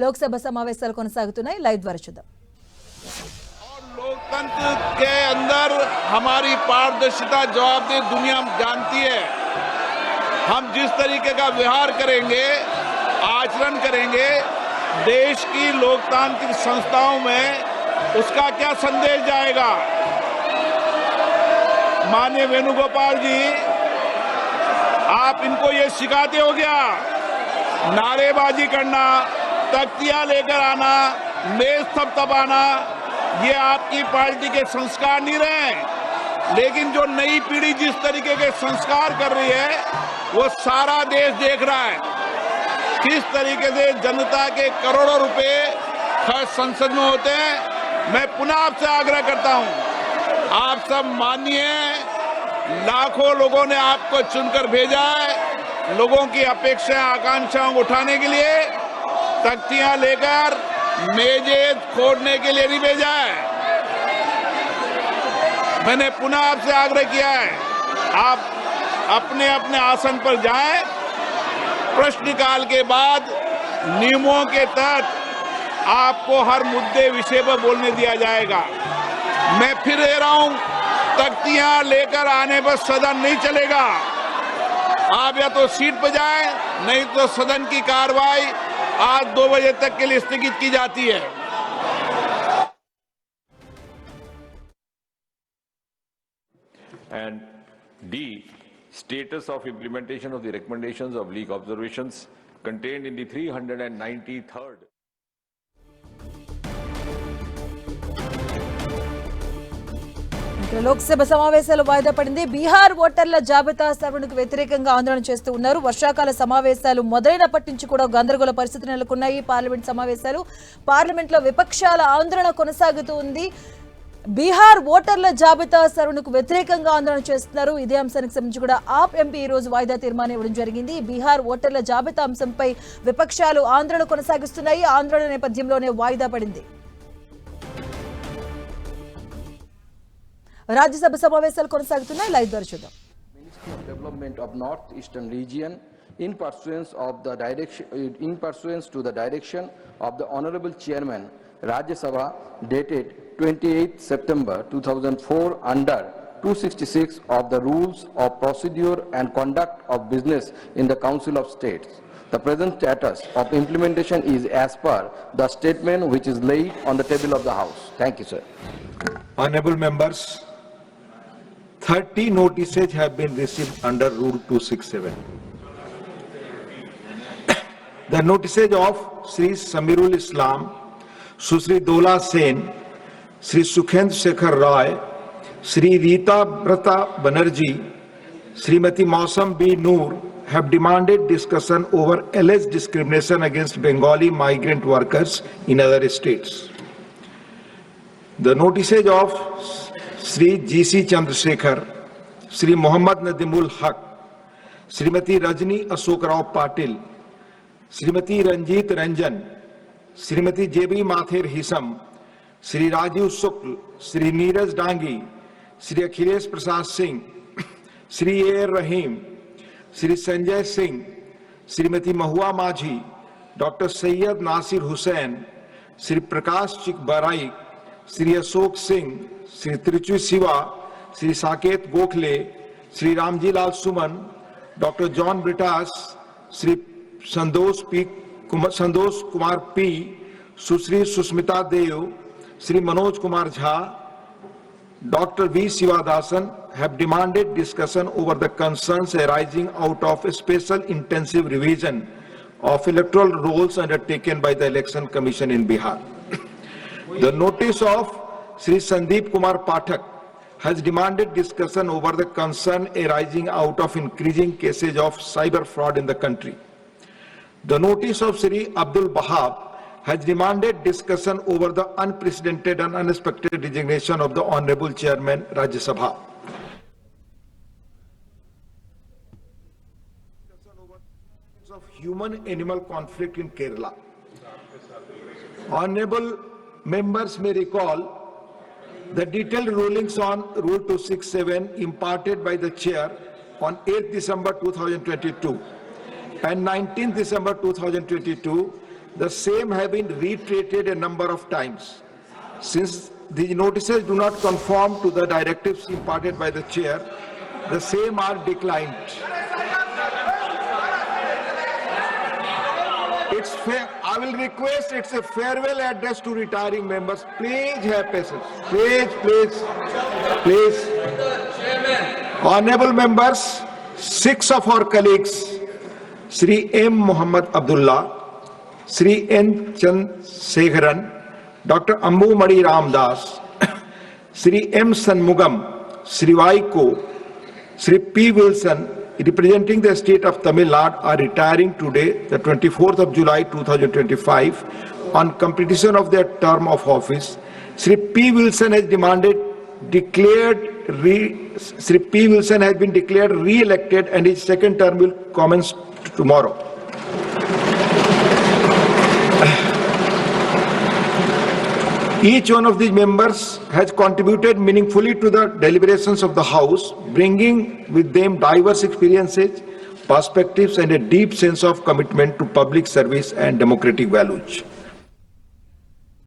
లోక్సభ సమావేశాలు కొనసాగుతున్నాయి. లైవ్ ద్వారా చూద్దాం. लोकतंत्र के अंदर हमारी पारदर्शिता जवाबदेही दुनिया जानती है. हम जिस तरीके का व्यवहार करेंगे, आचरण करेंगे, देश की लोकतांत्रिक संस्थाओं में उसका क्या संदेश जाएगा. माननीय वेणुगोपाल जी, आप इनको ये सिखाते हो क्या? नारेबाजी करना, तख्तियां लेकर आना, मेज थपथपाना, ये आपकी पार्टी के संस्कार नहीं रहे. लेकिन जो नई पीढ़ी जिस तरीके के संस्कार कर रही है, वो सारा देश देख रहा है. किस तरीके से जनता के करोड़ों रुपए खर्च संसद में होते हैं. मैं पुनः आपसे आग्रह करता हूं, आप सब मानिए, लाखों लोगों ने आपको चुनकर भेजा है. लोगों की अपेक्षाएं आकांक्षाओं को उठाने के लिए, तख्तियां लेकर मेजें खोदने के लिए नहीं भेजा है. मैंने पुनः आपसे आग्रह किया है, आप अपने अपने आसन पर जाएं. प्रश्नकाल के बाद नियमों के तहत आपको हर मुद्दे विषय पर बोलने दिया जाएगा. मैं फिर कह रहा हूं, तख्तियां लेकर आने पर सदन नहीं चलेगा. आप या तो सीट पर जाएं, नहीं तो सदन की कार्रवाई आज 2 बजे तक के लिए स्थगित की जाती है. And D, status of implementation of the recommendations of leak observations contained in the 393rd. Lok Sabha సమావేశాలు వాయిదా పడింది. బీహార్ ఓటర్ల జాబితా సవరణకు వ్యతిరేకంగా ఆందోళన చేస్తూ ఉన్నారు. వర్షాకాల సమావేశాలు మొదలైనప్పటి నుంచి కూడా గందరగోళ పరిస్థితులు నెలకొన్నాయి. పార్లమెంట్ సమావేశాలు, పార్లమెంట్లో విపక్షాల ఆందోళన కొనసాగుతూ ఉంది. బీహార్ ఓటర్ల జాబితా సవరణకు వ్యతిరేకంగా ఆందోళన చేస్తున్నారు. ఇదే అంశానికి సంబంధించి కూడా ఆప్ ఎంపీ ఈ రోజు వాయిదా తీర్మానం ఇవ్వడం జరిగింది. బీహార్ ఓటర్ల జాబితా అంశంపై విపక్షాలు ఆందోళన కొనసాగిస్తున్నాయి. ఆందోళన నేపథ్యంలోనే వాయిదా పడింది. రాజ్యసభ సమావేశాలు కొనసాగుతున్నాయి. లైవ్ ద్వారా చూద్దాం. Ministry of Development of North Eastern Region in pursuance to the direction of the Honorable Chairman Rajya Sabha dated 28 September 2004 under 266 of the Rules of Procedure and Conduct of Business in the Council of States. The present status of implementation is as per the statement which is laid on the table of the House. Thank you, sir. Honorable members, 30 notices have been received under Rule 267. The notices of Sri Samirul Islam, Susri Dola Sen, Sri Sukhendra Shekhar Roy, Sri Rita Brata Banerjee, Srimati Mausam B. Noor have demanded discussion over alleged discrimination against Bengali migrant workers in other states. The notices of Sri G.C. Chandrasekhar, Sri Muhammad Nadimul Haq, Srimati Rajni Ashok Rao Patil, Srimati Ranjit Ranjan, Srimati J.B. Mathir Hisam, Sri Rajiv Shukl, Sri Neeraj Dangi, Sri Akhilesh Prasad Singh, Sri A. Rahim, Sri Sanjay Singh, Srimati Mahua Majhi, Dr. Sayyid Nasir Hussain, Sri Prakash Chikbarai, Sri Ashok Singh, Sri Trichu Siva, Sri Saket Gokhale, Sri Ramji Lal Suman, Dr. John Britas, Sri Sandosh Kumar P, Susri Susmita Dev, Sri Manoj Kumar Jha, Dr. V. Sivadasan have demanded discussion over the concerns arising out of a special intensive revision of electoral rolls undertaken by the Election Commission in Bihar. The notice of Sri Sandeep Kumar Pathak has demanded discussion over the concern arising out of increasing cases of cyber fraud in the country. The notice of Sri Abdul Bahab has demanded discussion over the unprecedented and unexpected resignation of the Honorable Chairman Rajya Sabha. Of human-animal conflict in Kerala. Honorable members may recall the detailed rulings on Rule 267 imparted by the Chair on 8th December 2022 and 19th December 2022 The same have been reiterated a number of times. Since these notices do not conform to the directives imparted by the chair, the same are declined. I will request it's a farewell address to retiring members. Please have patience. Please. Honorable members, 6 of our colleagues, Sri M. Muhammad Abdullah, Sri N. Chandrasekharan, Dr. Ambu Madi Ramdas, Sri M. Sanmugam, Sri Vaiko, Sri P. Wilson, representing the state of Tamil Nadu, are retiring today, the 24th of July 2025, on completion of their term of office. Sri P. Wilson has been declared re-elected, and his second term will commence tomorrow. Each one of these members has contributed meaningfully to the deliberations of the House, bringing with them diverse experiences, perspectives, and a deep sense of commitment to public service and democratic values.